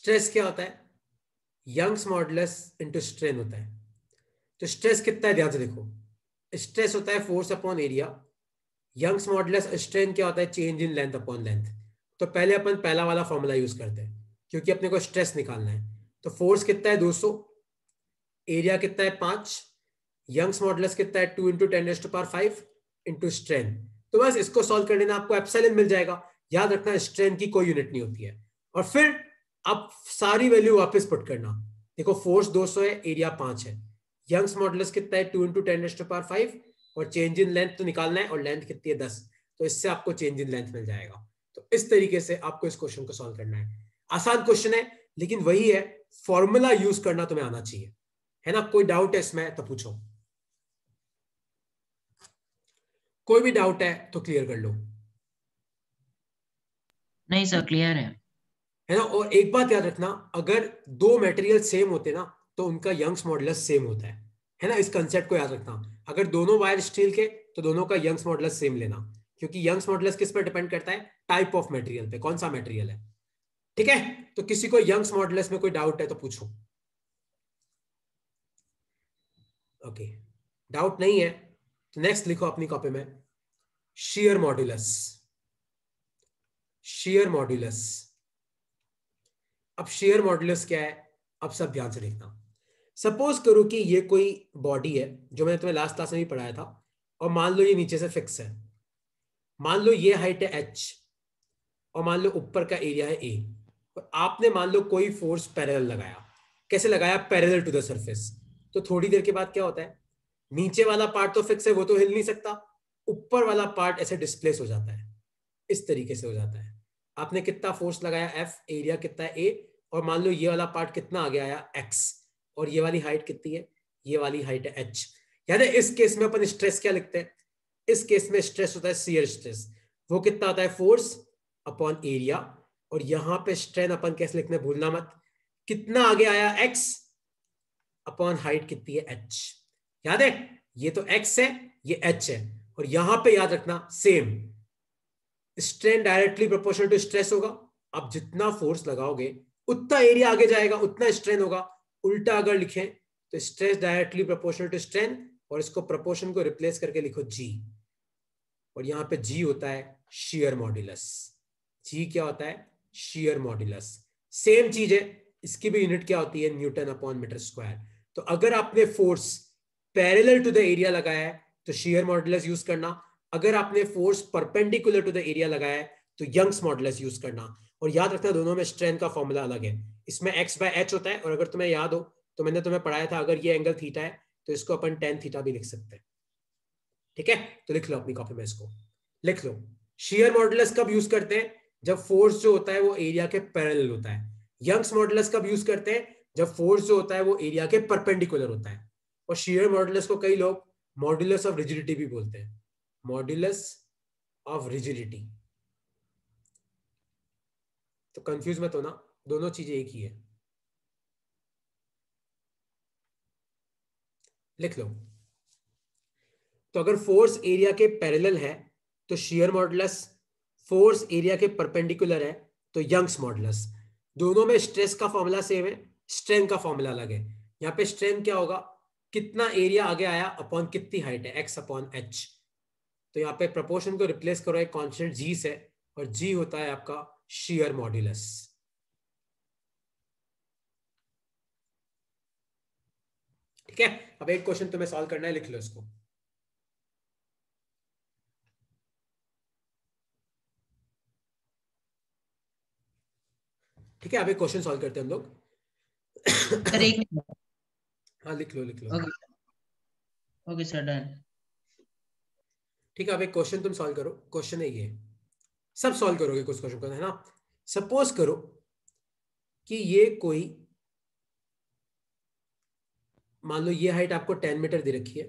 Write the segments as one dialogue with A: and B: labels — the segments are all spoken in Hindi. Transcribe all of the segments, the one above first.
A: स्ट्रेस क्या होता है? यंग्स मॉडुलस इनटू स्ट्रेन होता है। तो स्ट्रेस कितना है ध्यान से देखो, स्ट्रेस होता है force upon area, Young's modulus strain क्या होता है? Change in length upon length. तो पहले अपन पहला वाला फॉर्मूला यूज करते हैं क्योंकि अपने को स्ट्रेस निकालना है। तो फोर्स कितना है? 200, एरिया कितना है? 5, यंग्स मॉडुलस कितना है? 2 × 10⁵ इंटू स्ट्रेन। तो बस इसको सॉल्व करने में आपको एप्सिलॉन मिल जाएगा। याद रखना स्ट्रेन की कोई यूनिट नहीं होती है। और फिर आप सारी वैल्यू वापस पुट करना। देखो फोर्स 200 है, एरिया 5 है, यंग्स मॉडुलस कितना है? 2 × 10⁵, और चेंज इन लेंथ तो निकालना है, और लेंथ कितनी है? 10। तो इससे आपको चेंज इन लेंथ मिल जाएगा। तो इस तरीके से आपको इस क्वेश्चन को सॉल्व करना है। आसान क्वेश्चन है, लेकिन वही है, फॉर्मूला यूज करना तुम्हें आना चाहिए, है ना? कोई डाउट है इसमें तो पूछो, कोई भी डाउट है तो क्लियर कर लो।
B: नहीं सर, क्लियर
A: है ना? और एक बात याद रखना, अगर दो मटेरियल सेम होते ना तो उनका यंग्स मॉडुलस सेम होता है ना? इस कंसेप्ट को याद रखना। अगर दोनों वायर स्टील के तो दोनों का यंग्स मॉडुलस सेम लेना, क्योंकि यंग्स मॉडुलस किस पर डिपेंड करता है? टाइप ऑफ मटेरियल पे, कौन सा मटेरियल है। ठीक है? तो किसी को यंग्स मॉडुलस में कोई डाउट है तो पूछो। ओके, डाउट नहीं है तो नेक्स्ट लिखो अपनी कॉपी में, शियर मॉडुलस। शियर मॉडुलस, अब शेयर मॉडुलस क्या है? अब सब ध्यान से देखना। सपोज करो कि ये कोई बॉडी है जो मैंने तुम्हें लास्ट क्लास में भी पढ़ाया था, और मान लो ये नीचे से फिक्स है। मान लो ये हाइट है h, और मान लो ऊपर का एरिया है a, और आपने मान लो कोई फोर्स पैरेलल लगाया। कैसे लगाया? Parallel to the surface. तो थोड़ी देर के बाद क्या होता है? नीचे वाला पार्ट तो फिक्स है, वो तो हिल नहीं सकता, ऊपर वाला पार्ट ऐसे डिस्प्लेस हो जाता है। इस तरीके से हो जाता है। आपने कितना फोर्स लगाया? F, एरिया कितना है? A, और मान लो ये वाला पार्ट कितना आगे आया? X, और ये वाली हाइट कितनी है? ये वाली हाइट है H। यानी इस केस में अपन स्ट्रेस क्या लिखते हैं? इस केस में स्ट्रेस होता है शियर स्ट्रेस। वो कितना होता है? फोर्स अपॉन एरिया, और यहां पे स्ट्रेन अपन कैसे लिखने भूलना मत, कितना आगे आया? X अपॉन हाइट कितनी है? H। याद है? ये तो X है, ये H है, और यहां पे याद रखना same, strain directly proportional to stress होगा। आप जितना फोर्स लगाओगे उतना एरिया आगे जाएगा, उतना स्ट्रेन होगा। उल्टा अगर लिखें तो stress directly proportional to strain, और इसको प्रोपोर्शन को रिप्लेस करके लिखो जी, और यहां पे जी होता है शियर मॉडुलस। जी क्या होता है? Shear modulus. सेम चीज है, इसकी भी यूनिट क्या होती है? Newton upon metre square. तो अगर आपने force parallel to the area लगाया है तो शियर मॉडुलस यूज करना, अगर आपने force perpendicular to the area लगाया है तो यंग्स मॉडुलस यूज करना। और याद रखना दोनों में स्ट्रेन का फॉर्मूला अलग है। इसमें x/h होता है, और अगर तुम्हें याद हो तो मैंने तुम्हें पढ़ाया था, अगर ये एंगल थीटा है तो इसको अपन tan थीटा भी लिख सकते हैं। ठीक है? तो लिख लो अपनी कॉपी में, इसको लिख लो। शियर मॉडुलस कब यूज करते हैं? जब फोर्स जो होता है वो एरिया के पैरेलल होता है। यंग्स मॉडुलस कब यूज करते हैं? जब फोर्स जो होता है वो एरिया के परपेंडिकुलर होता है। और शियर मॉडुलस को कई लोग मॉडुलस ऑफ रिजिडिटी भी बोलते हैं, मॉडुलस ऑफ रिजिडिटी। तो कंफ्यूज मत होना, दोनों चीजें एक ही है। लिख लो। तो अगर फोर्स एरिया के पैरेलल है तो शियर मॉडुलस, फोर्स एरिया के परपेंडिकुलर है तो यंग्स मॉडुलस। दोनों में स्ट्रेस का फॉर्मूला सेम है, स्ट्रेन का फॉर्मूला अलग है। यहां पे स्ट्रेन क्या होगा? कितना एरिया आगे आया अपॉन कितनी हाइट है, x अपॉन h। तो यहाँ पे प्रोपोर्शन को रिप्लेस करो एक कांस्टेंट g से, और g होता है आपका शियर मॉडुलस। ठीक है? अब एक क्वेश्चन तुम्हें सॉल्व करना है, लिख लो इसको। ठीक है? अब एक क्वेश्चन सॉल्व करते हैं हम लोग।
B: सर। एक मिनट।
A: हाँ लिख लो, लिख लो।
B: Okay, okay sir, done.
A: ठीक है? अब एक क्वेश्चन तुम सॉल्व करो। क्वेश्चन है ये, सब सॉल्व करोगे कुछ क्वेश्चन को, है ना? सपोज करो कि ये कोई, मान लो ये हाइट आपको 10 मीटर दे रखी है,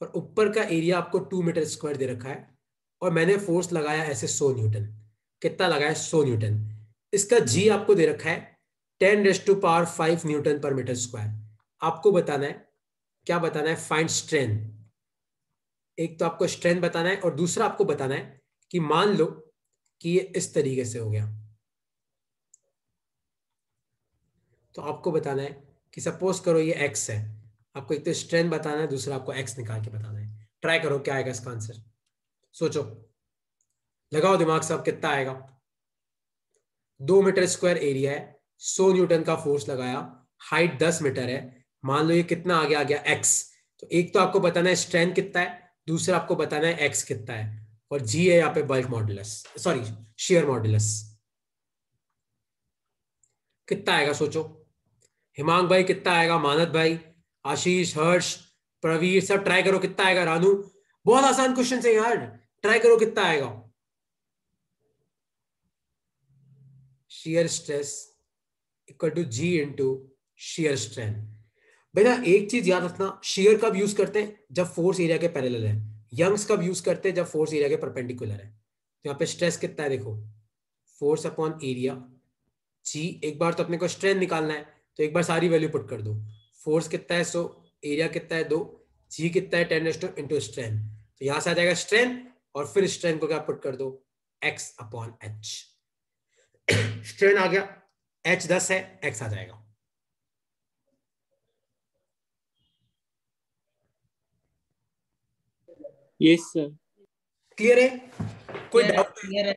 A: और ऊपर का एरिया आपको 2 मीटर स्क्वायर दे रखा है, और मैंने फोर्स लगाया ऐसे 100 न्यूटन। कितना लगाया? 100 न्यूटन। इसका जी आपको दे रखा है 10⁵ न्यूटन पर मीटर स्क्वायर। आपको बताना है, क्या बताना है? Find strain. एक तो आपको स्ट्रेन बताना है, और दूसरा आपको बताना है कि मान लो कि ये इस तरीके से हो गया, तो आपको बताना है कि सपोज करो ये x है, आपको एक तो स्ट्रेंथ बताना है, दूसरा आपको x निकाल के बताना है। ट्राई करो क्या आएगा इसका आंसर, सोचो, लगाओ दिमाग से, अब कितना आएगा। 2 मीटर स्क्वायर एरिया है, 100 न्यूटन का फोर्स लगाया, हाइट 10 मीटर है, मान लो ये कितना आ गया x। तो एक तो आपको बताना है स्ट्रेंथ कितना है, दूसरा आपको बताना है x कितना है, और g है यहाँ पे bulk modulus, sorry share modulus. कितना आएगा सोचो, हिमांग भाई कितना आएगा, मानद भाई, आशीष, हर्ष, प्रवीर, सब ट्राई करो कितना आएगा। रानू, बहुत आसान क्वेश्चन है यार, ट्राई करो कितना आएगा। Shear stress equal to G into shear strength. भैया एक चीज याद रखना, शेयर कब यूज करते हैं, जब फोर्स एरिया के पैरेलल है। यंग्स कब यूज करते हैं, जब फोर्स एरिया के परपेंडिकुलर है। तो यहाँ पे स्ट्रेस कितना है देखो, फोर्स अपॉन एरिया, जी। एक बार तो अपने को स्ट्रेंथ निकालना है, तो एक बार सारी वैल्यू पुट कर दो। फोर्स कितना है 100, एरिया कितना है 2, जी कितना है 10 इंटू स्ट्रेंथ। तो यहां से आ जाएगा स्ट्रेंथ, और फिर स्ट्रेंथ को क्या पुट कर दो, एक्स अपॉन एच। स्ट्रेंथ आ गया, एच 10 है, एक्स आ जाएगा।
C: Yes sir.
A: क्लियर है, कोई डाउट?
B: क्लियर है।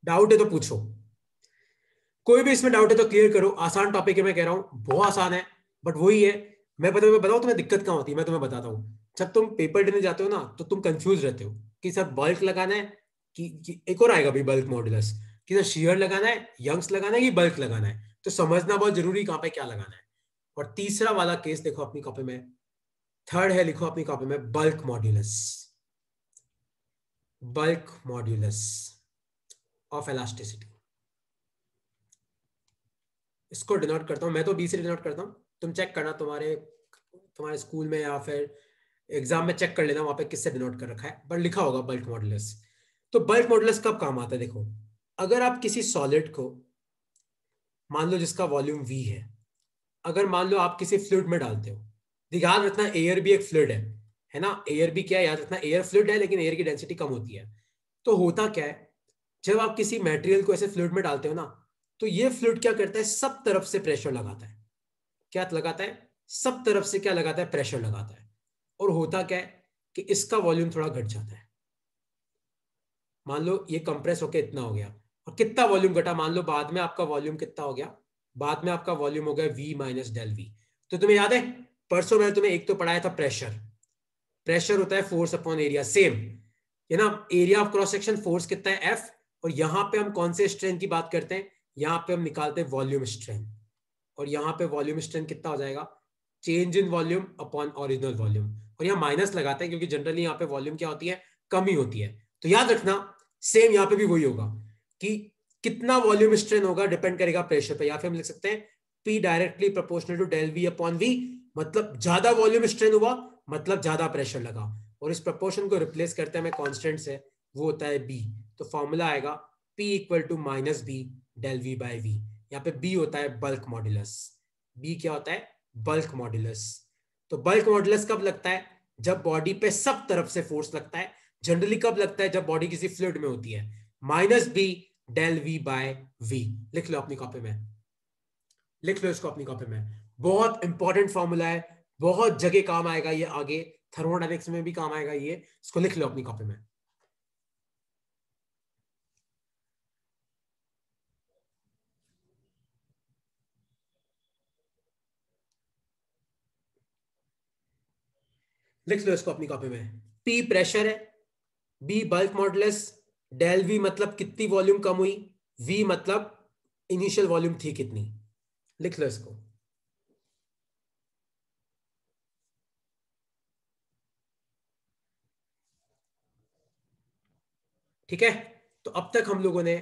A: डाउट है तो पूछो, कोई भी इसमें डाउट है तो क्लियर करो। आसान टॉपिक है, मैं कह रहा हूं बहुत आसान है, बट वही है, मैं बताऊं तुम्हें दिक्कत कहां होती है, मैं तुम्हें बताता हूं। जब तुम पेपर देने जाते हो ना, तो तुम कंफ्यूज रहते हो कि सर बल्क लगाना है कि एक और आएगा भी बल्क मॉडुलस, कि सर शेयर लगाना है, यंग्स लगाना है, कि बल्क लगाना है। तो समझना बहुत जरूरी कहां पे क्या लगाना है। और तीसरा वाला केस देखो अपनी कॉपी में, थर्ड है, लिखो अपनी कॉपी में, bulk modulus. Bulk modulus of elasticity, इसको डिनोट करता हूं मैं, तो बी से डिनोट करता हूं। तुम चेक करना तुम्हारे स्कूल में या फिर एग्जाम में चेक कर लेना वहां पे किससे डिनोट कर रखा है, बट लिखा होगा बल्क मॉडुलस। तो बल्क मॉडुलस कब काम आता है देखो, अगर आप किसी सॉलिड को, मान लो जिसका वॉल्यूम v है, अगर मान लो आप किसी फ्लूइड में डालते हो, ध्यान रखना एयर भी एक फ्लूइड है ना, एयर भी क्या है, याद रखना एयर फ्लूइड है, लेकिन एयर की डेंसिटी कम होती है। तो होता क्या है, जब आप किसी मटेरियल को ऐसे फ्लूइड में डालते हो ना, तो ये फ्लूइड क्या करता है, सब तरफ से प्रेशर लगाता है। क्या लगाता है, सब तरफ से क्या लगाता है, प्रेशर लगाता है। और होता क्या है कि इसका वॉल्यूम थोड़ा घट जाता है। मान लो ये कंप्रेस होकर इतना हो गया, और कितना वॉल्यूम घटा, मान लो बाद में आपका वॉल्यूम कितना हो गया, बाद में आपका वॉल्यूम हो गया v माइनस डेल वी। तो तुम्हें याद है परसों मैंने तुम्हें एक तो पढ़ाया था प्रेशर, प्रेशर होता है फोर्स अपॉन एरिया, सेम है ना। Area of cross section force कितना है F, और यहां पे हम कौन से स्ट्रेंथ की बात करते हैं, यहां पे हम निकालते हैं वॉल्यूम स्ट्रेंथ। और यहां पे वॉल्यूम स्ट्रेंथ कितना हो जाएगा, change in volume upon original volume. और यहाँ माइनस लगाते हैं क्योंकि जनरली यहाँ पे वॉल्यूम क्या होती है, कम ही होती है। तो याद रखना सेम यहाँ पे भी वही होगा कि कितना वॉल्यूम स्ट्रेन होगा डिपेंड करेगा प्रेशर पे, या फिर हम लिख सकते हैं P directly proportional to del V upon V। मतलब ज्यादा वॉल्यूम स्ट्रेन हुआ मतलब ज्यादा प्रेशर लगा, और इस प्रपोर्शन को रिप्लेस करते हैं हमें कांस्टेंट से, वो होता है B। तो फॉर्मूला आएगा P equal to minus B del V by V। यहाँ पे B होता है बल्क मॉड्यूलस, B क्या होता है, बल्क मॉड्यूलस। तो बल्क मॉड्यूलस कब लगता है, जब बॉडी पे सब तरफ से फोर्स लगता है। जनरली कब लगता है, जब बॉडी किसी फ्लूइड में होती है। Minus B del V by V, लिख लो अपनी कॉपी में, लिख लो इसको अपनी कॉपी में। बहुत इंपॉर्टेंट फॉर्मूला है, बहुत जगह काम आएगा ये आगे, थर्मोडायनेमिक्स में भी काम आएगा ये, इसको लिख लो अपनी कॉपी में। लिख लो इसको अपनी कॉपी में। P प्रेशर है, B bulk modulus, del V मतलब कितनी वॉल्यूम कम हुई, V मतलब इनिशियल वॉल्यूम थी कितनी। लिख लो इसको। ठीक है, तो अब तक हम लोगों ने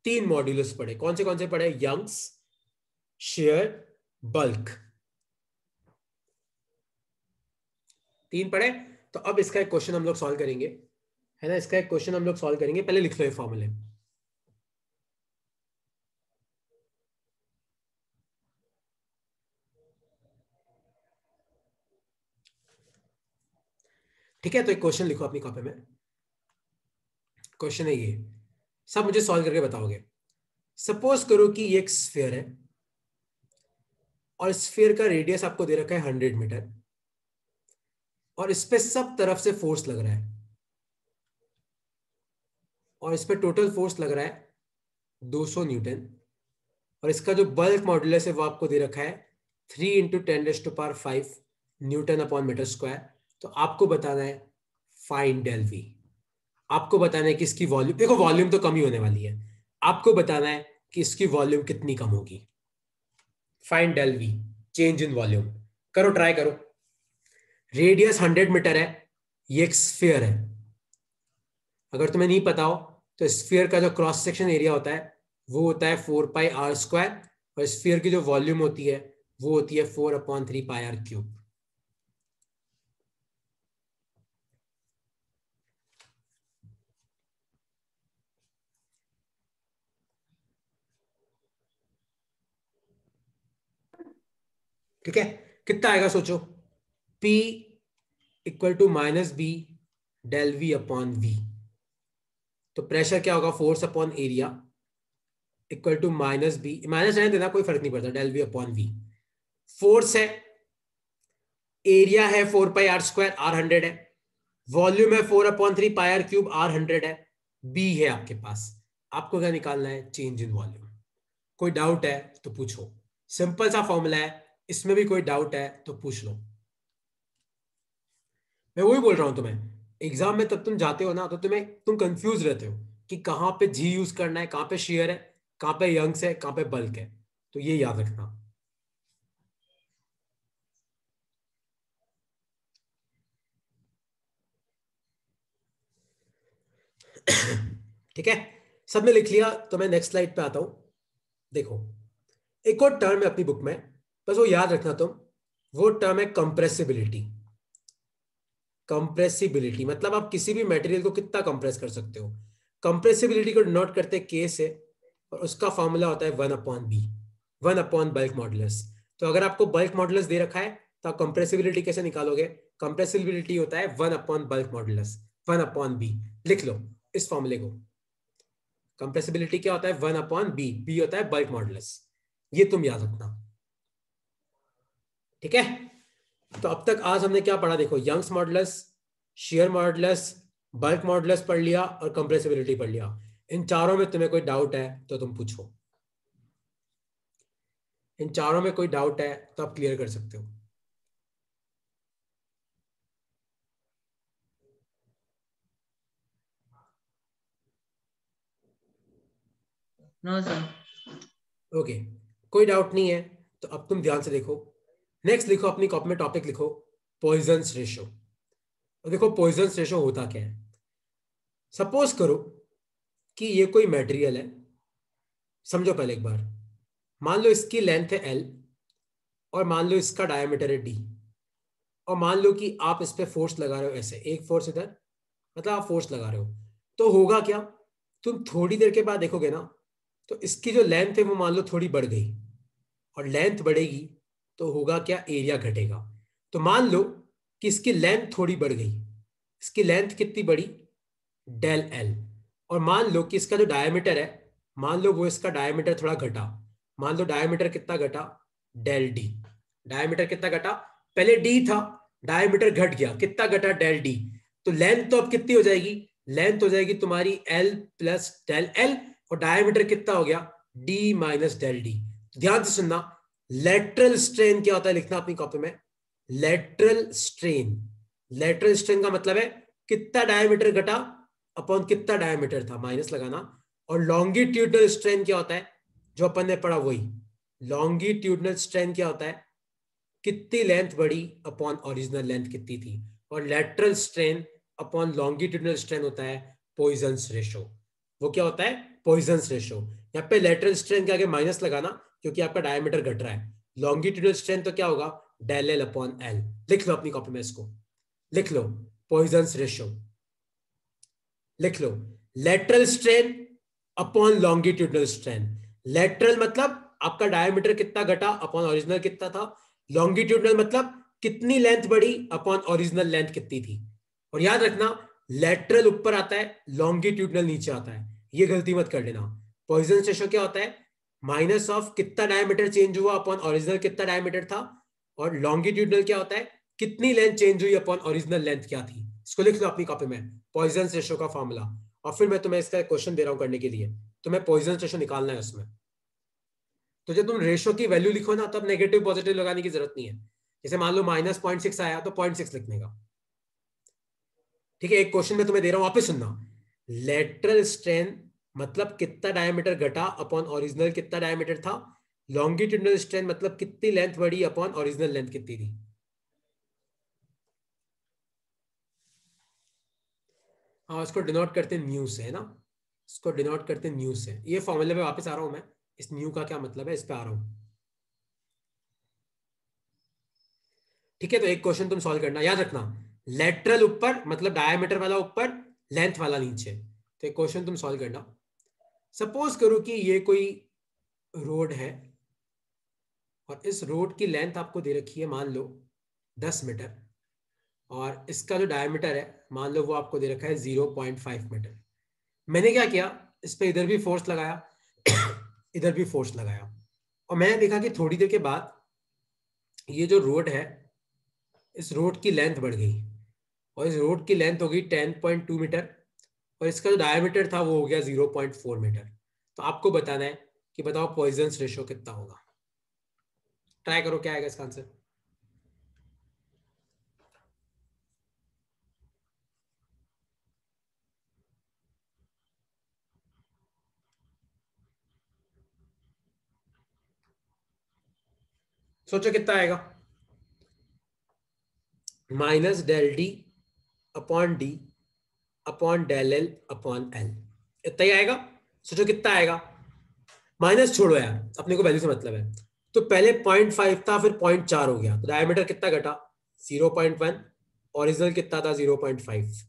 A: 3 मॉड्यूलस पढ़े, कौन से पढ़े, यंग्स, शेयर, बल्क, 3 पढ़े। तो अब इसका एक क्वेश्चन हम लोग सॉल्व करेंगे, है ना, इसका एक क्वेश्चन हम लोग सॉल्व करेंगे। पहले लिख लो ये फॉर्मूले। ठीक है, तो एक क्वेश्चन लिखो अपनी कॉपी में। क्वेश्चन है ये, सब मुझे सॉल्व करके बताओगे। सपोज करो कि ये एक स्फीयर है, और स्फीयर का रेडियस आपको दे रखा है 100 मीटर, और इस पे सब तरफ से फोर्स लग रहा है, और इस पे टोटल फोर्स लग रहा है 200 न्यूटन, और इसका जो बल्क मॉड्यूलस है वो आपको दे रखा है 3 × 10⁵ न्यूटन अपॉन मीटर स्क्वायर। तो आपको बताना है फाइंड डेल वी। आपको बताना है कि इसकी वॉल्यूम, देखो वॉल्यूम तो कम ही होने वाली है, आपको बताना है कि इसकी वॉल्यूम कितनी कम होगी। Find del V, change in volume. करो, ट्राई करो। रेडियस 100 मीटर है, ये एक स्फीयर है। अगर तुम्हें नहीं पता हो तो स्फीयर का जो क्रॉस सेक्शन एरिया होता है वो होता है 4πr², और स्फीयर की जो वॉल्यूम होती है वो होती है 4/3πr³। ठीक है, कितना आएगा सोचो। P = -B del V upon V। तो प्रेशर क्या होगा, force upon area equal to -B, minus रहने देना, कोई फर्क नहीं पड़ता, del V upon V। Force है, एरिया है 4πr², R 100 है, वॉल्यूम है 4/3πr³, R 100 है, B है आपके पास। आपको क्या निकालना है, चेंज इन वॉल्यूम। कोई डाउट है तो पूछो, सिंपल सा फॉर्मूला है, इसमें भी कोई डाउट है तो पूछ लो। मैं वही बोल रहा हूं तुम्हें, एग्जाम में तब तुम जाते हो ना तो तुम कंफ्यूज रहते हो कि कहां पे जी यूज करना है, कहां पे शेयर है, कहां पे यंग्स है, कहां पे बल्क है। तो ये याद रखना। ठीक है, सबने लिख लिया तो मैं नेक्स्ट स्लाइड पे आता हूं। देखो, एक और टर्म है अपनी बुक में, बस वो याद रखना तुम। वो टर्म है कंप्रेसिबिलिटी। कंप्रेसिबिलिटी मतलब आप किसी भी मटेरियल को कितना कंप्रेस कर सकते हो। कंप्रेसिबिलिटी को डिनोट करते के से, और उसका फॉर्मूला होता है 1/b, 1 बल्क मॉडुलस। तो अगर आपको बल्क मॉडुलस दे रखा है तो आप कंप्रेसिबिलिटी कैसे निकालोगे, कंप्रेसिबिलिटी होता है 1 बल्क मॉडुलस, 1/b। लिख लो इस फॉर्मूले को। कंप्रेसिबिलिटी क्या होता है, 1/b, b होता है बल्क मॉडुलस। ये तुम याद रखना, ठीक है। तो अब तक आज हमने क्या पढ़ा, देखो, Young's modulus, shear modulus, bulk modulus पढ़ लिया और कंप्रेसिबिलिटी पढ़ लिया। इन चारों में तुम्हें कोई डाउट है तो तुम पूछो, इन चारों में कोई डाउट है तो आप क्लियर कर सकते हो।
B: No sir.
A: ओके, कोई डाउट नहीं है तो अब तुम ध्यान से देखो। नेक्स्ट लिखो अपनी कॉपी में, टॉपिक लिखो पॉइजन्स रेशो। और देखो पॉइजन्स रेशो होता क्या है। सपोज करो कि ये कोई मटेरियल है, समझो पहले एक बार। मान लो इसकी लेंथ है L, और मान लो इसका डायमीटर है D, और मान लो कि आप इस पे फोर्स लगा रहे हो, ऐसे एक फोर्स इधर, मतलब आप फोर्स लगा रहे हो। तो होगा क्या, तुम थोड़ी देर के बाद देखोगे ना, तो इसकी जो लेंथ है वो मान लो थोड़ी बढ़ गई, और लेंथ बढ़ेगी तो होगा क्या, एरिया घटेगा। तो मान लो कि इसकी लेंथ थोड़ी बढ़ गई, इसकी लेंथ कितनी बढ़ी, डेल एल। और मान लो कि इसका जो डायमीटर है, मान लो वो इसका डायमीटर थोड़ा घटा, मान लो डायमीटर कितना घटा, डेल डी। डायमीटर कितना घटा, पहले डी था, डायमीटर घट गया, कितना घटा, डेल डी। तो लेंथ तो अब कितनी हो जाएगी, लेंथ हो जाएगी तुम्हारी एल प्लस डेल एल, और डायमीटर कितना हो गया, डी माइनस डेल डी। ध्यान से सुनना, लेटरल स्ट्रेन क्या होता है लिखना अपनी कॉपी में, लेटरल स्ट्रेन। लेटरल स्ट्रेन का मतलब है कितना डायमीटर घटा अपॉन कितना डायमीटर था, माइनस लगाना। और लॉन्गिट्यूडनल स्ट्रेन क्या होता है, जो अपन ने पढ़ा वही। लॉन्गिट्यूडनल स्ट्रेन क्या होता है, कितनी लेंथ बढ़ी अपॉन ओरिजिनल लेंथ कितनी थी। और lateral strain upon longitudinal strain होता है पॉइजन्स रेशो। वो क्या होता है, पॉइजन्स रेशो। यहाँ पे लेटरल स्ट्रेन के आगे माइनस लगाना क्योंकि आपका डायमीटर घट रहा है। लॉन्गिट्यूडनल स्ट्रेन तो क्या होगा, डेल एल अपॉन एल। लिख लो अपनी कॉपी में इसको, लिख लो पॉइजन्स रेशो, लिख लो lateral strain upon longitudinal strain. Lateral मतलब आपका डायमीटर कितना घटा अपॉन ओरिजिनल कितना था, लॉन्गिट्यूडनल मतलब कितनी लेंथ बढ़ी अपॉन ओरिजिनल लेंथ कितनी थी। और याद रखना, लेटरल ऊपर आता है, लॉन्गिट्यूडनल नीचे आता है, ये गलती मत कर लेना। पॉइजन्स रेशो क्या होता है, माइनस ऑफ कितना डायमीटर चेंज हुआ अपॉन ओरिजिनल कितना डायमीटर था, और लॉन्गिट्यूडनल क्या होता है, कितनी लेंथ चेंज हुई अपॉन ओरिजिनल लेंथ क्या थी। इसको लिख लो अपनी कॉपी में, पॉइजन रेशो का फॉर्मूला। और फिर मैं तुम्हें इसका क्वेश्चन दे रहा हूं करने के लिए, तुम्हें पॉइजन रेशो निकालना है उसमें। तो जब तुम रेशो की वैल्यू लिखो ना, तब नेगेटिव पॉजिटिव लगाने की जरूरत नहीं है। जैसे मान लो -0.6 आया तो 0.6 लिखने का। ठीक है, एक क्वेश्चन में तुम्हें दे रहा हूं, वापस सुनना। लेटरल स्ट्रेन मतलब कितना डायमीटर घटा अपॉन ओरिजिनल कितना डायमीटर था। लॉन्गिट्यूडनल स्ट्रेन मतलब कितनी लेंथ बढ़ी अपॉन ओरिजिनल लेंथ कितनी थी। हाँ, इसको डिनोट करते हैं न्यू से, है ना। इसको डिनोट करते हैं न्यू से। ये फॉर्मूले पे वापस आ रहा हूं मैं, इस न्यू का क्या मतलब है इस पे आ रहा हूं। ठीक है, तो एक क्वेश्चन तुम सॉल्व करना, याद रखना। लेटरल ऊपर मतलब डायमीटर वाला ऊपर, लेंथ वाला नीचे। तो एक क्वेश्चन तुम सॉल्व करना। सपोज करो कि ये कोई रोड है, और इस रोड की लेंथ आपको दे रखी है मान लो 10 मीटर, और इसका जो डायमीटर है मान लो वो आपको दे रखा है 0.5 मीटर। मैंने क्या किया, इस पे इधर भी फोर्स लगाया इधर भी फोर्स लगाया, और मैंने देखा कि थोड़ी देर के बाद ये जो रोड है, इस रोड की लेंथ बढ़ गई, और इस रोड की लेंथ हो गई 10.2 मीटर, और इसका जो डायमीटर था वो हो गया 0.4 मीटर। तो आपको बताना है कि बताओ पॉइजन रेशियो कितना होगा। ट्राई करो, क्या आएगा इसका आंसर। सोचो कितना आएगा। -del D upon D upon del L upon L, इतना ही आएगा। सोचो कितना आएगा। माइनस छोड़ो यार, अपने को वैल्यू से मतलब है। तो पहले 0.5 था, फिर 0.4 हो गया, तो डायमीटर कितना घटा 0.1, ओरिजिनल कितना था 0.5।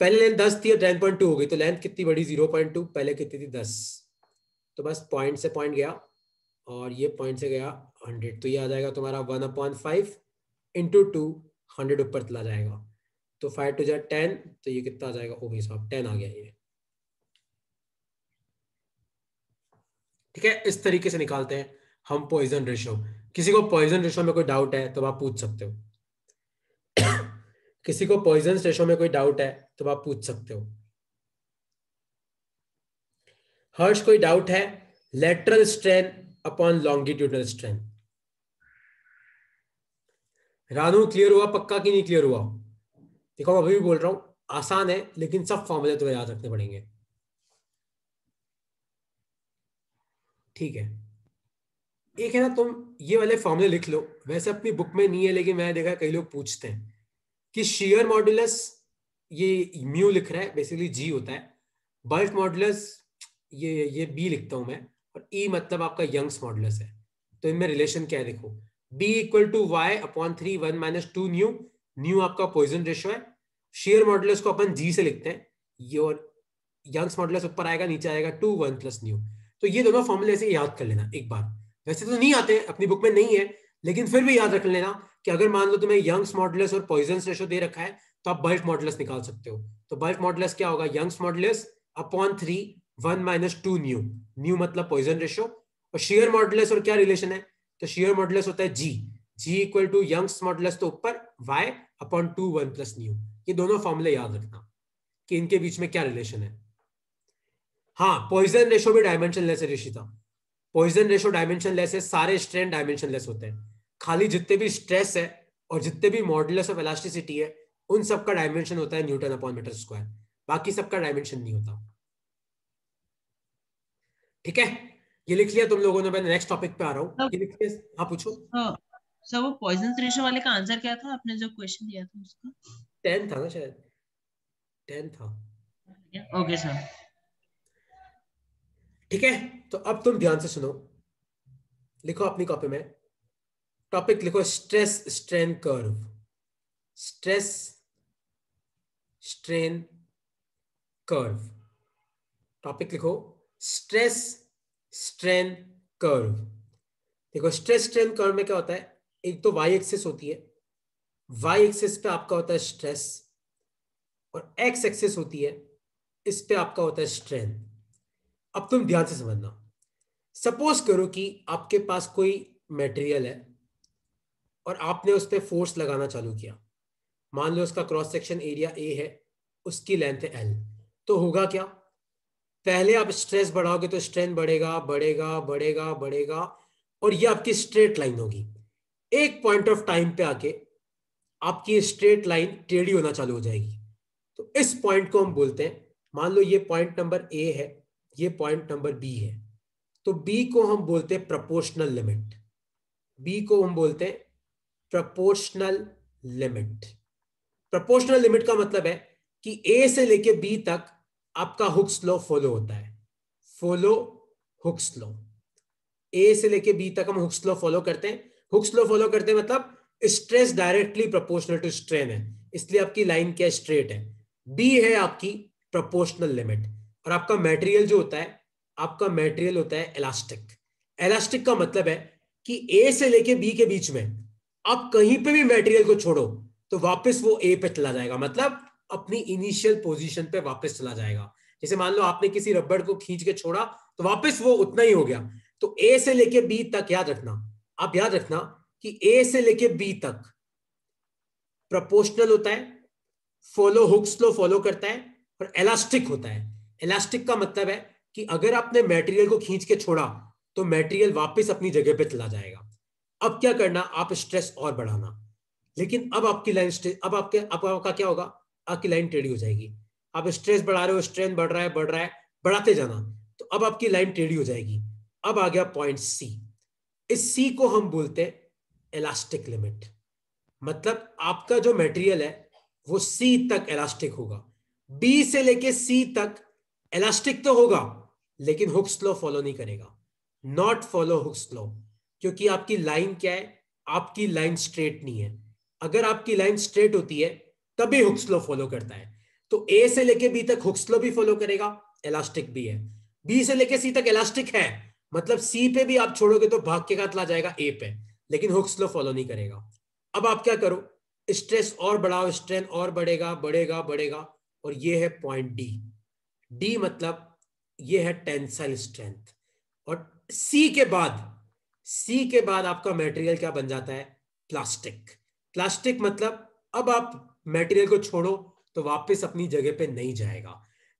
A: पहले लेंथ 10 थी और 10.2 हो गई, तो लेंथ कितनी बढ़ी 0.2, पहले कितनी थी 10। तो बस पॉइंट से पॉइंट गया, और ये पॉइंट से गया 100, तो ये आ जाएगा तुम्हारा 1/5 इंटू 2, 100 ऊपर चला जाएगा, तो 5 टू जा 10, तो ये कितना आ जाएगा, ओ भाई साहब 10 आ गया ये। ठीक है, इस तरीके से निकालते हैं हम पॉइजन रेशो। किसी को पॉइजन रेशो में कोई डाउट है तो आप पूछ सकते हो। किसी को पॉइजन रेशो में कोई डाउट है तो आप पूछ सकते हो। हर्ष, कोई डाउट है lateral strain upon longitudinal strain. Ranu, clear हुआ पक्का कि नहीं क्लियर हुआ। देखो अभी भी बोल रहा हूं, आसान है लेकिन सब फॉर्मूले तुम्हें याद रखने पड़ेंगे। ठीक है, एक है ना, तुम ये वाले फॉर्मूले लिख लो। वैसे अपनी बुक में नहीं है, लेकिन मैंने देखा कई लोग पूछते हैं कि शेयर मॉड्यूलस, ये म्यू लिख रहा है, बेसिकली जी होता है। बल्क मॉड्यूलस, ये बी लिखता हूं मैं, और ई मतलब आपका यंग्स मॉड्यूलस है। तो इनमें रिलेशन क्या है देखो, B equal to Y upon 3 1 - 2 nu. Nu आपका पॉइजन रेशो है। शेयर मॉड्यूलस को अपन जी से लिखते हैं, ये, और यंग्स मॉड्यूलस ऊपर आएगा, नीचे आएगा 2 1 प्लस न्यू। तो ये दोनों फॉर्मूले से याद कर लेना एक बार। वैसे तो नहीं आते, अपनी बुक में नहीं है, लेकिन फिर भी याद रख लेना कि अगर मान लो तुम्हें यंग्स मॉडुलस और पॉइजन रेशो दे रखा है, तो आप बल्क मॉडुलस निकाल सकते हो। तो बल्क मॉडुलस क्या होगा, Young's modulus upon 3 1 - 2 nu. Nu मतलब पॉइजन रेशो। और शेयर मॉडुलस और क्या रिलेशन है, तो शेयर मॉडुलस होता है G. G equal to Young's modulus तो ऊपर, वाई अपॉन 2 1 प्लस न्यू। ये दोनों फॉर्मूले याद रखना कि इनके बीच में क्या रिलेशन है। हाँ, पॉइजन रेशो भी डायमेंशन लेस है Rishita. Poisson ratio dimension less है, सारे स्ट्रेन डायमेंशन लेस होते हैं। खाली जितने भी स्ट्रेस है और जितने भी मॉडुलस ऑफ इलास्टिसिटी है, उन सबका डायमेंशन होता है न्यूटन अपॉन मीटर स्क्वायर। बाकी सबका डायमेंशन नहीं होता। ठीक है, ये लिख लिया तुम लोगों ने। मैं नेक्स्ट टॉपिक पे आ रहा हूँ,
B: सब
A: ये लिख लिया। हाँ पूछो।
B: सब वो पॉइजन रेशो वाले का आंसर क्या था, आपने जो क्वेश्चन दिया था उसका।
A: 10 था ना शायद, 10 था।
B: Okay sir.
A: ठीक है, तो अब तुम ध्यान से सुनो, लिखो अपनी कॉपी में, टॉपिक लिखो stress strain curve. Stress strain curve, topic लिखो स्ट्रेस स्ट्रेन कर्व। देखो स्ट्रेस स्ट्रेन कर्व में क्या होता है, एक तो वाई एक्सिस होती है, वाई एक्सिस पे आपका होता है स्ट्रेस, और एक्स एक्सिस होती है, इस पे आपका होता है स्ट्रेन। अब तुम ध्यान से समझना, सपोज करो कि आपके पास कोई मटेरियल है और आपने उस पर फोर्स लगाना चालू किया। मान लो उसका क्रॉस सेक्शन एरिया ए है, उसकी लेंथ है एल। तो होगा क्या, पहले आप स्ट्रेस बढ़ाओगे तो स्ट्रेन बढ़ेगा बढ़ेगा बढ़ेगा बढ़ेगा, और ये आपकी स्ट्रेट लाइन होगी। एक पॉइंट ऑफ टाइम पे आके आपकी स्ट्रेट लाइन टेढ़ी होना चालू हो जाएगी। तो इस पॉइंट को हम बोलते हैं, मान लो ये पॉइंट नंबर ए है, ये पॉइंट नंबर बी है, तो बी को हम बोलते हैं प्रोपोर्शनल लिमिट। बी को हम बोलते हैं प्रोपोर्शनल लिमिट। प्रोपोर्शनल लिमिट का मतलब है कि ए से लेके बी तक आपका हुक्स लॉ फॉलो होता है। Follow Hooke's law. ए से लेके बी तक हम हुक्स लॉ फॉलो करते हैं। हुक्स लॉ फॉलो करते हैं मतलब stress directly proportional to strain है, इसलिए आपकी लाइन क्या स्ट्रेट है। बी है आपकी प्रोपोर्शनल लिमिट। और आपका मटेरियल जो होता है, आपका मटेरियल होता है इलास्टिक। इलास्टिक का मतलब है कि ए से लेके बी के बीच में आप कहीं पे भी मटेरियल को छोड़ो तो वापस वो ए पे चला जाएगा, मतलब अपनी इनिशियल पोजीशन पे वापस चला जाएगा। जैसे मान लो आपने किसी रबड़ को खींच के छोड़ा तो वापस वो उतना ही हो गया। तो ए से लेके बी तक याद रखना, आप याद रखना कि ए से लेके बी तक प्रोपोर्शनल होता है, फॉलो हुक्स लॉ फॉलो करता है, और इलास्टिक होता है। इलास्टिक का मतलब है कि अगर आपने मटेरियल को खींच के छोड़ा तो मटेरियल वापस अपनी जगह पे चला जाएगा। अब क्या करना, आप स्ट्रेस और बढ़ाना, लेकिन अब आपकी लाइन अब आपका क्या होगा, आपकी लाइन टेढ़ी हो जाएगी। आप स्ट्रेस बढ़ा रहे हो, स्ट्रेन बढ़ रहा है बढ़ रहा है, बढ़ाते जाना, तो अब आपकी लाइन टेढ़ी हो जाएगी। अब आ गया पॉइंट सी। इस सी को हम बोलते हैं इलास्टिक लिमिट। मतलब आपका जो मटेरियल है वो सी तक इलास्टिक होगा। बी से लेके सी तक इलास्टिक तो होगा लेकिन हुक्स लॉ फॉलो नहीं करेगा, नॉट फॉलो हुक्स लॉ, क्योंकि आपकी लाइन क्या है, आपकी लाइन स्ट्रेट नहीं है। अगर आपकी लाइन स्ट्रेट होती है तभी हुक्स लॉ फॉलो करता है। तो ए से लेके बी तक हुक्स लॉ भी फॉलो करेगा, इलास्टिक भी है। बी से लेके सी तक इलास्टिक है, मतलब सी पे भी आप छोड़ोगे तो भाग के का चला जाएगा ए पे, लेकिन हुक्स लॉ फॉलो नहीं करेगा। अब आप क्या करो, स्ट्रेस और बढ़ाओ, स्ट्रेन और बढ़ेगा बढ़ेगा बढ़ेगा, और ये है पॉइंट डी। डी मतलब ये है टेंसाइल स्ट्रेंथ। और सी के बाद, सी के बाद आपका मटेरियल क्या बन जाता है, प्लास्टिक। प्लास्टिक मतलब अब आप मटेरियल को छोड़ो तो वापस अपनी जगह पे नहीं जाएगा।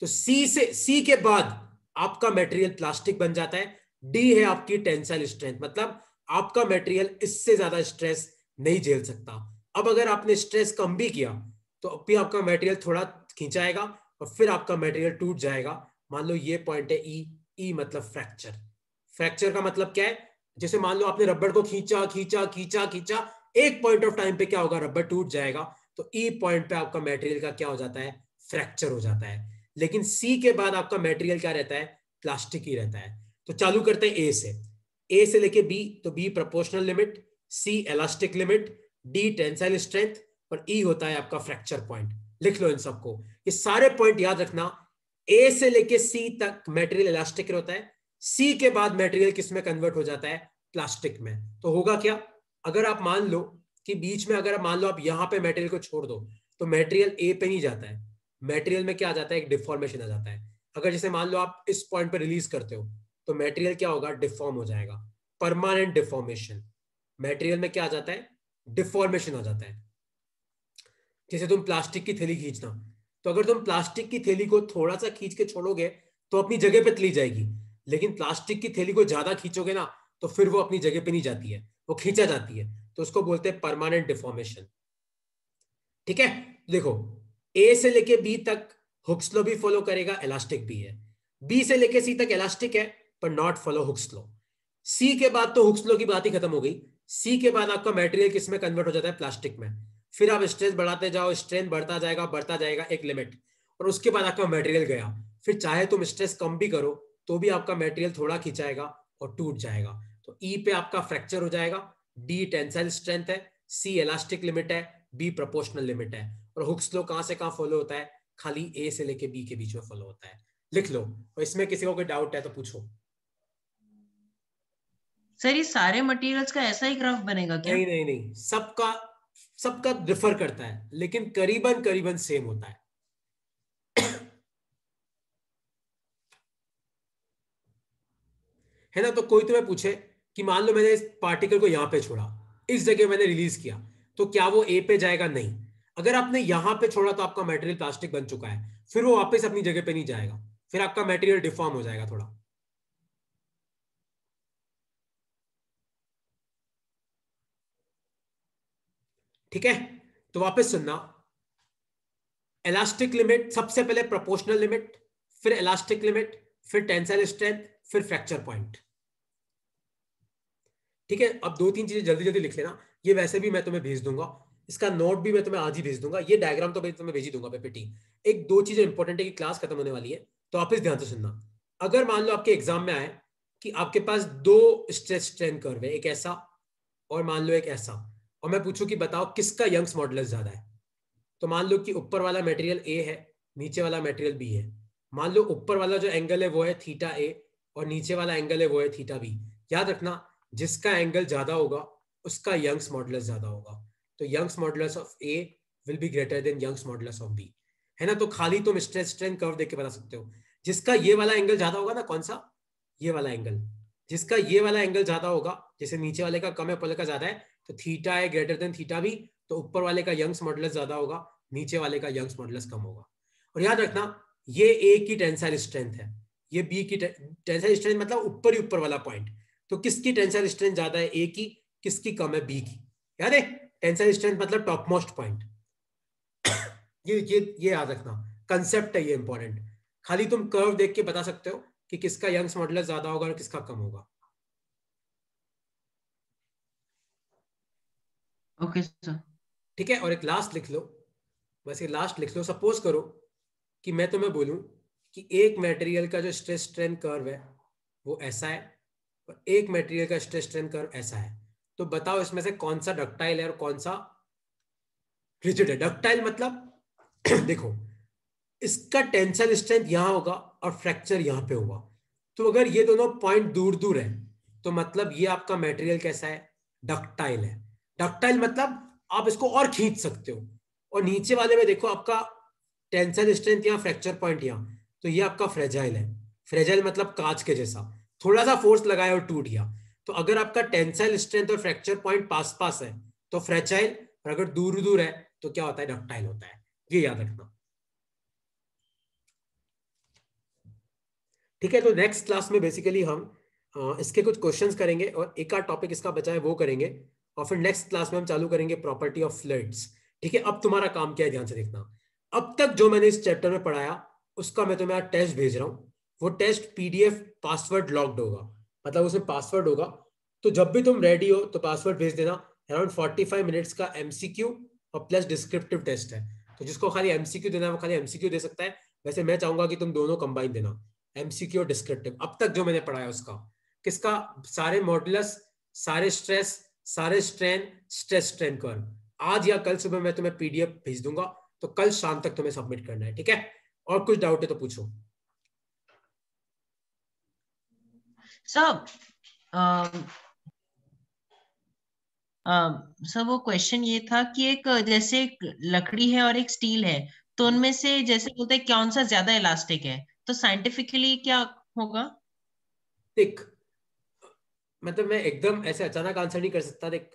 A: तो सी के बाद आपका मटेरियल प्लास्टिक बन जाता है। डी है आपकी टेंसाइल स्ट्रेंथ, मतलब आपका मटेरियल इससे ज्यादा स्ट्रेस नहीं झेल सकता। अब अगर आपने स्ट्रेस कम भी किया तो अब भी आपका मटेरियल थोड़ा खिंचाएगा और फिर आपका मटेरियल टूट जाएगा। मान लो ये पॉइंट है ई। ई मतलब फ्रैक्चर। फ्रैक्चर का मतलब क्या है, जैसे मान लो आपने रबड़ को खींचा खींचा खींचा खींचा, एक पॉइंट ऑफ टाइम पे क्या होगा, रबड़ टूट जाएगा। तो ई पॉइंट पे आपका मटेरियल का क्या हो जाता है, फ्रैक्चर हो जाता है। लेकिन सी के बाद आपका मटेरियल क्या रहता है, प्लास्टिक ही रहता है। तो चालू करते हैं ए से। ए से लेके बी, तो B proportional limit, C elastic limit, D tensile strength, और ई होता है आपका फ्रैक्चर पॉइंट। लिख लो इन सबको, ये सारे पॉइंट याद रखना। ए से लेके सी तक मटेरियल इलास्टिक होता है, सी के बाद मटेरियल किस में कन्वर्ट हो जाता है, प्लास्टिक में। तो होगा क्या, अगर आप मान लो कि बीच में, अगर आप मान लो आप यहां पे मटेरियल को छोड़ दो तो मटेरियल ए पे नहीं जाता है, मटेरियल में क्या आ जाता है, एक डिफॉर्मेशन आ जाता है। अगर जैसे मान लो आप इस पॉइंट पर रिलीज करते हो तो मटेरियल क्या होगा, डिफॉर्म हो जाएगा, परमानेंट डिफॉर्मेशन। मटेरियल में क्या आ जाता है, डिफॉर्मेशन आ जाता है। जैसे तुम प्लास्टिक की थैली खींचना, तो अगर तुम प्लास्टिक की थैली को थोड़ा सा खींच के छोड़ोगे तो अपनी जगह पे चली जाएगी, लेकिन प्लास्टिक की थैली को ज्यादा खींचोगे ना तो फिर वो अपनी जगह पे नहीं जाती है, वो खींचा जाती है। तो उसको बोलते हैं परमानेंट डिफॉर्मेशन। ठीक है, देखो ए से लेके बी तक हुक्स लॉ भी फॉलो करेगा, इलास्टिक भी है। बी से लेके सी तक इलास्टिक है पर नॉट फॉलो हुक्स लॉ। सी के बाद तो हुक्स लॉ की बात ही खत्म हो गई। सी के बाद आपका मटेरियल किस में कन्वर्ट हो जाता है, प्लास्टिक में। फिर आप स्ट्रेस बढ़ाते जाओ, स्ट्रेन बढ़ता जाएगा एक लिमिट, और उसके बाद आपका मटेरियल गया। फिर चाहे तुम स्ट्रेस कम भी करो तो भी आपका मटेरियल थोड़ा खिंचाएगा और टूट जाएगा। तो ई पे आपका फ्रैक्चर हो जाएगा, डी टेंसाइल स्ट्रेंथ है, सी इलास्टिक लिमिट है, बी प्रोपोर्शनल लिमिट है। और हुक्स लॉ कहां से कहां फॉलो होता है, खाली ए से लेके बी के बीच में फॉलो होता है। लिख लो, और इसमें किसी को कोई डाउट है तो पूछो।
B: सर ये सारे मटेरियल्स का ऐसा ही ग्राफ बनेगा क्या?
A: नहीं नहीं नहीं, सबका सबका डिफर करता है लेकिन करीबन करीबन सेम होता है। है ना। तो कोई तुम्हें पूछे कि मान लो मैंने इस पार्टिकल को यहां पे छोड़ा, इस जगह मैंने रिलीज किया, तो क्या वो ए पे जाएगा? नहीं। अगर आपने यहां पे छोड़ा तो आपका मटेरियल प्लास्टिक बन चुका है, फिर वो वापस अपनी जगह पे नहीं जाएगा, फिर आपका मटेरियल डिफॉर्म हो जाएगा थोड़ा। ठीक है, तो वापस सुनना। इलास्टिक लिमिट, सबसे पहले प्रोपोर्शनल लिमिट, फिर इलास्टिक लिमिट, फिर टेंसाइल स्ट्रेंथ, फिर फ्रैक्चर पॉइंट। ठीक है, अब दो तीन चीजें जल्दी जल्दी लिख लेना। ये वैसे भी मैं तुम्हें भेज दूंगा, इसका नोट भी मैं तुम्हें आज ही भेज दूंगा, ये डायग्राम तो मैं तुम्हें भेज ही दूंगा पीपीटी। एक दो चीजें इंपॉर्टेंट है कि क्लास खत्म होने वाली है, तो आप इस ध्यान से सुनना। अगर मान लो आपके एग्जाम में आए कि आपके पास दो स्ट्रेस स्ट्रेन कर्व है, एक ऐसा और मान लो एक ऐसा, और मैं पूछूं कि बताओ किसका यंग्स मॉडुलस ज्यादा है, तो मान लो कि ऊपर वाला मटेरियल ए है, नीचे वाला मटेरियल बी है। मान लो ऊपर वाला जो एंगल है वो है थीटा ए, और नीचे वाला एंगल है वो है थीटा बी। याद रखना, जिसका एंगल ज्यादा होगा उसका यंग्स मॉडुलस ज्यादा होगा। तो Young's modulus of A will be greater than Young's modulus of B, है ना। तो खाली तुम स्ट्रेस स्ट्रेन कर्व देख के बता सकते हो। जिसका ये वाला एंगल ज्यादा होगा ना, कौन सा? ये वाला एंगल। जिसका ये वाला एंगल ज्यादा होगा, जैसे नीचे वाले का कम है, ऊपर वाले का ज्यादा है, तो थीटा है ग्रेटर देन थीटा बी, तो ऊपर वाले का यंग्स मॉडुलस ज्यादा होगा, नीचे वाले का यंग्स मॉडुलस कम होगा। और याद रखना, ये ए की टेंसाइल स्ट्रेंथ है, ये बी की टेंसाइल स्ट्रेंथ, मतलब ऊपर ही ऊपर वाला पॉइंट। तो किसकी टेंसाइल स्ट्रेंथ ज्यादा है? ए की। किसकी कम है? बी की। याद है, टेंसाइल स्ट्रेंथ मतलब टॉप मोस्ट पॉइंट। ये याद रखना, कंसेप्ट है ये इंपॉर्टेंट। खाली तुम कर्व देख के बता सकते हो कि किसका यंग्स मॉडुलस ज्यादा होगा और किसका कम होगा।
B: Okay sir.
A: ठीक है, और एक लास्ट लिख लो, बस ये लास्ट लिख लो। सपोज करो कि मैं तुम्हें बोलूं कि एक मटेरियल का जो स्ट्रेस स्ट्रेन कर्व है वो ऐसा है, और एक मटेरियल का स्ट्रेस स्ट्रेन कर्व ऐसा है, तो बताओ इसमें से कौन सा डक्टाइल है और कौन सा रिजिड है। डक्टाइल मतलब देखो, इसका टेंसाइल स्ट्रेंथ यहां होगा और फ्रैक्चर यहां पे होगा। तो अगर ये दोनों पॉइंट दूर दूर है तो मतलब ये आपका मटेरियल कैसा है? डक्टाइल है। डक्टाइल मतलब आप इसको और खींच सकते हो। और नीचे वाले में देखो, आपका टेंसाइल स्ट्रेंथ यहाँ, फ्रैक्चर पॉइंट यहाँ, तो ये आपका फ्रेजाइल है। फ्रेजाइल मतलब कांच के जैसा, थोड़ा सा फोर्स लगाया और टूट गया। तो अगर आपका टेंसाइल स्ट्रेंथ और फ्रैक्चर पॉइंट पास पास है तो फ्रेजाइल, और अगर दूर दूर है तो क्या होता है? डक्टाइल होता है। ये याद रखना। ठीक है, तो नेक्स्ट क्लास में बेसिकली हम इसके कुछ क्वेश्चंस करेंगे और एक आध टॉपिक इसका बचा है वो करेंगे, और फिर नेक्स्ट क्लास में हम चालू करेंगे प्रॉपर्टी ऑफ फ्लूइड्स। ठीक है, अब तुम्हारा काम क्या है ध्यान से देखना। अब तक जो मैंने इस चैप्टर में पढ़ाया उसका मैं तुम्हें आज टेस्ट भेज रहा हूँ। वो टेस्ट पीडीएफ पासवर्ड लॉक्ड होगा, मतलब उसमें पासवर्ड होगा। तो जब भी तुम रेडी हो तो पासवर्ड भेज देना। अराउंड 45 मिनट्स का एमसीक्यू और प्लस डिस्क्रिप्टिव टेस्ट है, तो जिसको खाली एमसीक्यू देना है वो खाली एमसीक्यू दे सकता है। वैसे मैं चाहूंगा कि तुम दोनों कंबाइन देना, एमसीक्यू और डिस्क्रिप्टिव। अब तक जो मैंने पढ़ाया उसका, किसका? सारे मॉडुलस, सारे स्ट्रेस, सारे स्ट्रेन, स्ट्रेस स्ट्रेन कर्व। आज या कल सुबह मैं तुम्हें पीडीएफ भेज दूंगा, तो कल शाम तक तुम्हें सबमिट करना है। ठीक है, और कुछ डाउट है तो पूछो।
B: सर सर वो क्वेश्चन ये था कि एक जैसे एक लकड़ी है और एक स्टील है, तो उनमें से जैसे बोलते हैं कौन सा ज्यादा इलास्टिक है, तो साइंटिफिकली क्या होगा?
A: देख, मतलब मैं एकदम ऐसे अचानक आंसर नहीं कर सकता। देख,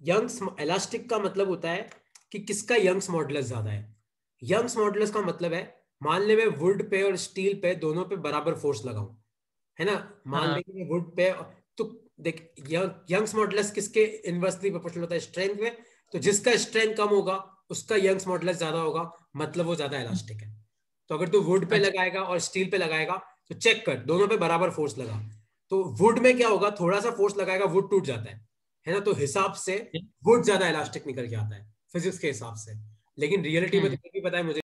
A: यंग्स इलास्टिक का मतलब होता है कि किसका यंग्स मॉडुलस ज्यादा है। यंग्स मॉडुलस का मतलब है, मान ले मैं वुड पे और स्टील पे दोनों पे बराबर फोर्स लगाऊं, है ना। मान
B: हाँ।
A: ले कि मैं वुड पे, तो देख, यंग्स मॉडुलस किसके इनवर्सली प्रोपोर्शनल होता है? स्ट्रेंथ में। तो जिसका स्ट्रेंथ कम होगा उसका यंग्स मॉडुलस ज्यादा होगा, मतलब वो ज्यादा इलास्टिक है। तो अगर तू वुड पे
B: अच्छा।
A: लगाएगा और स्टील पे लगाएगा तो चेक कर, दोनों पे बराबर फोर्स लगा, तो वुड में क्या होगा? थोड़ा सा फोर्स लगाएगा वुड टूट जाता है ना। तो हिसाब से वुड ज्यादा इलास्टिक निकल के आता है फिजिक्स के हिसाब से। लेकिन रियलिटी में
B: हम्म।
A: तुम्हें भी पता है, मुझे